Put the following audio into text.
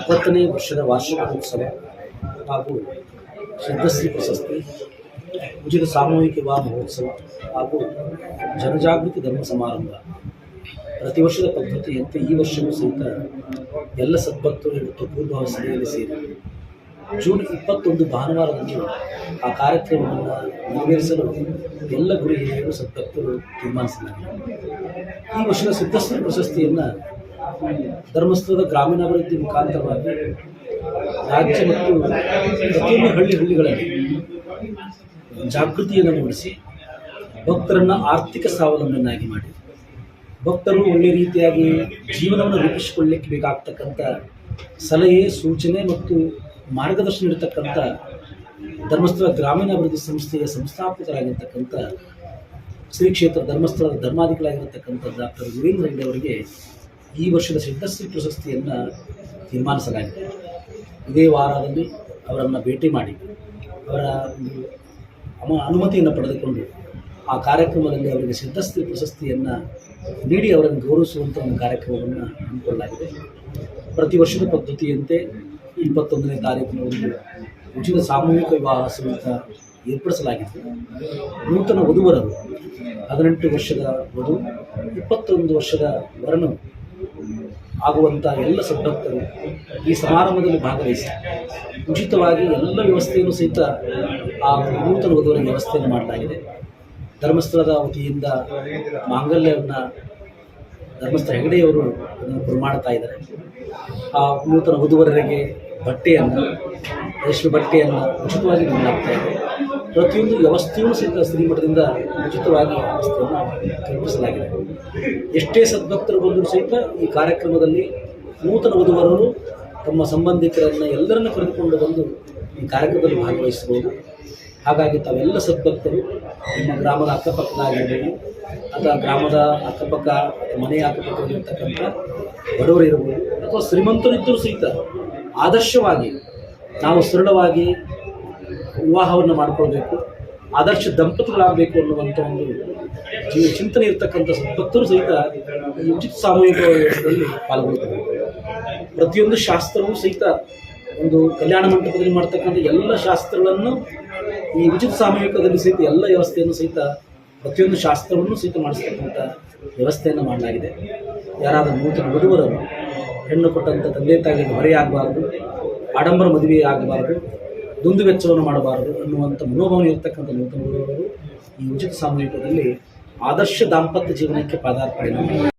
20ನೇ ವರ್ಷದ ವಾರ್ಷಿಕೋತ್ಸವ ಹಾಗೂ ಸಿದ್ಧಶ್ರೀ ಪ್ರಶಸ್ತಿ, ಉಚಿತ ಸಾಮೂಹಿಕ ವಿವಾಹ ಮಹೋತ್ಸವ ಹಾಗೂ ಜನಜಾಗೃತಿ ಧರ್ಮ ಸಮಾರಂಭ ಪ್ರತಿ ವರ್ಷದ ಪದ್ಧತಿಯಂತೆ ಈ ವರ್ಷವೂ ಸಹಿತ ಎಲ್ಲ ಸದ್ಭಕ್ತರು ಇವತ್ತು ಪೂರ್ವಭಾವ ಸಭೆಯಲ್ಲಿ ಸೇರಿ ಜೂನ್ 21 ಭಾನುವಾರದಂದು ಆ ಕಾರ್ಯಕ್ರಮವನ್ನು ನೆರವೇರಿಸಲು ಎಲ್ಲ ಗುರು ಹಿರಿಯರು ಸದ್ಭಕ್ತರು ತೀರ್ಮಾನಿಸಲಾಗಿದೆ. ಈ ವರ್ಷದ ಸಿದ್ಧಶ್ರೀ ಪ್ರಶಸ್ತಿಯನ್ನು ಧರ್ಮಸ್ಥಳದ ಗ್ರಾಮೀಣಾಭಿವೃದ್ಧಿ ಮುಖಾಂತರವಾಗಿ ರಾಜ್ಯ ಮತ್ತು ಪ್ರತಿಯೊಂದು ಹಳ್ಳಿಗಳಲ್ಲಿ ಜಾಗೃತಿಯನ್ನು ಮೂಡಿಸಿ ಭಕ್ತರನ್ನು ಆರ್ಥಿಕ ಸ್ವಾವಲಂಬನೆಯನ್ನಾಗಿ ಮಾಡಿ ಭಕ್ತರು ಒಳ್ಳೆಯ ರೀತಿಯಾಗಿ ಜೀವನವನ್ನು ರೂಪಿಸಿಕೊಳ್ಳಲಿಕ್ಕೆ ಬೇಕಾಗ್ತಕ್ಕಂಥ ಸಲಹೆ, ಸೂಚನೆ ಮತ್ತು ಮಾರ್ಗದರ್ಶನ ಇರತಕ್ಕಂಥ ಧರ್ಮಸ್ಥಳ ಗ್ರಾಮೀಣಾಭಿವೃದ್ಧಿ ಸಂಸ್ಥೆಯ ಸಂಸ್ಥಾಪಕರಾಗಿರ್ತಕ್ಕಂಥ ಶ್ರೀ ಕ್ಷೇತ್ರ ಧರ್ಮಸ್ಥಳದ ಧರ್ಮಾಧಿಕಾರಿಯಾಗಿರ್ತಕ್ಕಂಥ ಡಾಕ್ಟರ್ ವೀರೇಂದ್ರ ಹೆಗ್ಗಡೆ ಅವರಿಗೆ ಈ ವರ್ಷದ ಸಿದ್ಧಶ್ರೀ ಪ್ರಶಸ್ತಿಯನ್ನು ತೀರ್ಮಾನಿಸಲಾಗಿದೆ. ಇದೇ ವಾರದಲ್ಲಿ ಅವರನ್ನು ಭೇಟಿ ಮಾಡಿ ಅವರ ಒಂದು ಅನುಮತಿಯನ್ನು ಪಡೆದುಕೊಂಡು ಆ ಕಾರ್ಯಕ್ರಮದಲ್ಲಿ ಅವರಿಗೆ ಸಿದ್ಧಶ್ರೀ ಪ್ರಶಸ್ತಿಯನ್ನು ನೀಡಿ ಅವರನ್ನು ಗೌರವಿಸುವಂಥ ಒಂದು ಕಾರ್ಯಕ್ರಮವನ್ನು ಹಮ್ಮಿಕೊಳ್ಳಲಾಗಿದೆ. ಪ್ರತಿ ವರ್ಷದ ಪದ್ಧತಿಯಂತೆ 21ನೇ ತಾರೀಕಿನವರೆಗೂ ಉಚಿತ ಸಾಮೂಹಿಕ ವಿವಾಹ ಸಹಿತ ಏರ್ಪಡಿಸಲಾಗಿತ್ತು. ನೂತನ ವಧುವರರು 18 ವರ್ಷದ ವಧು, 21 ವರ್ಷದ ವರನು ಆಗುವಂಥ ಎಲ್ಲ ಸದ್ಭಕ್ತರು ಈ ಸಮಾರಂಭದಲ್ಲಿ ಭಾಗವಹಿಸಿ ಉಚಿತವಾಗಿ ಎಲ್ಲ ವ್ಯವಸ್ಥೆಯನ್ನು ಸಹಿತ ಆ ನೂತನ ವಧುವರ ವ್ಯವಸ್ಥೆಯನ್ನು ಮಾಡಲಾಗಿದೆ. ಧರ್ಮಸ್ಥಳದ ವತಿಯಿಂದ ಮಾಂಗಲ್ಯವನ್ನು ಧರ್ಮಸ್ಥಳ ಹೆಗಡೆಯವರು ಅದನ್ನು ಮಾಡ್ತಾ ಇದ್ದಾರೆ. ಆ ನೂತನ ವಧುವರರಿಗೆ ಬಟ್ಟೆಯನ್ನು, ರೇಷ್ಮೆ ಬಟ್ಟೆಯನ್ನು ಉಚಿತವಾಗಿ ನೀಡಲಾಗ್ತಾ ಇದೆ. ಪ್ರತಿಯೊಂದು ವ್ಯವಸ್ಥೆಯೂ ಸಹಿತ ಶ್ರೀಮಠದಿಂದ ಉಚಿತವಾಗಿ ವ್ಯವಸ್ಥೆಯನ್ನು ಕಲ್ಪಿಸಲಾಗಿದೆ. ಎಷ್ಟೇ ಸದ್ಭಕ್ತರು ಬಂದರೂ ಸಹಿತ ಈ ಕಾರ್ಯಕ್ರಮದಲ್ಲಿ ನೂತನ ವಧುವರರು ತಮ್ಮ ಸಂಬಂಧಿಕರನ್ನು ಎಲ್ಲರನ್ನು ಕರೆದುಕೊಂಡು ಬಂದು ಈ ಕಾರ್ಯಕ್ರಮದಲ್ಲಿ ಭಾಗವಹಿಸಬಹುದು. ಹಾಗಾಗಿ ತಾವೆಲ್ಲ ಸದ್ಭಕ್ತರು ನಿಮ್ಮ ಗ್ರಾಮದ ಅಕ್ಕಪಕ್ಕದಾಗಿರ್ಬೋದು ಅಥವಾ ಗ್ರಾಮದ ಅಕ್ಕಪಕ್ಕ ಮನೆಯ ಅಕ್ಕಪಕ್ಕದಲ್ಲಿರ್ತಕ್ಕಂಥ ಬಡವರು ಇರಬಹುದು ಅಥವಾ ಶ್ರೀಮಂತರಿದ್ದರೂ ಸಹಿತ ಆದರ್ಶವಾಗಿ ನಾವು ಸರಳವಾಗಿ ವಿವಾಹವನ್ನು ಮಾಡಿಕೊಳ್ಬೇಕು, ಆದರ್ಶ ದಂಪತಿಗಳಾಗಬೇಕು ಅನ್ನುವಂಥ ಒಂದು ಚಿಂತನೆ ಇರತಕ್ಕಂಥ ಸದ್ಭಕ್ತರು ಸಹಿತ ಈ ಉಚಿತ ಸಾಮೂಹಿಕ ವ್ಯವಸ್ಥೆಯಲ್ಲಿ ಪಾಲ್ಗೊಳ್ತಾರೆ. ಪ್ರತಿಯೊಂದು ಶಾಸ್ತ್ರವೂ ಸಹಿತ ಒಂದು ಕಲ್ಯಾಣ ಮಂಟಪದಲ್ಲಿ ಮಾಡ್ತಕ್ಕಂಥ ಎಲ್ಲ ಶಾಸ್ತ್ರಗಳನ್ನು ಈ ಉಚಿತ ಸಾಮೂಹಿಕದಲ್ಲಿ ಸಹಿತ ಎಲ್ಲ ವ್ಯವಸ್ಥೆಯನ್ನು ಸಹಿತ ಪ್ರತಿಯೊಂದು ಶಾಸ್ತ್ರವನ್ನು ಸಹಿತ ಮಾಡಿಸ್ತಕ್ಕಂಥ ವ್ಯವಸ್ಥೆಯನ್ನು ಮಾಡಲಾಗಿದೆ. ಯಾರಾದರೂ ನೂತನ ವಧುವರರು ಹೆಣ್ಣು ಕೊಟ್ಟಂಥ ತಂದೆ ತಾಯಿಗೆ ಹೊರೆಯಾಗಬಾರ್ದು, ಆಡಂಬರ ಮದುವೆ ಆಗಬಾರ್ದು, ದುಂದು ವೆಚ್ಚವನ್ನು ಮಾಡಬಾರದು ಅನ್ನುವಂಥ ಮನೋಭಾವನೆ ಇರತಕ್ಕಂಥ ನೂತನ ವಧುವರರು ಈ ಉಚಿತ ಸಾಮೂಹಿಕದಲ್ಲಿ ಆದರ್ಶ ದಾಂಪತ್ಯ ಜೀವನಕ್ಕೆ ಪಾದಾರ್ಪಣೆ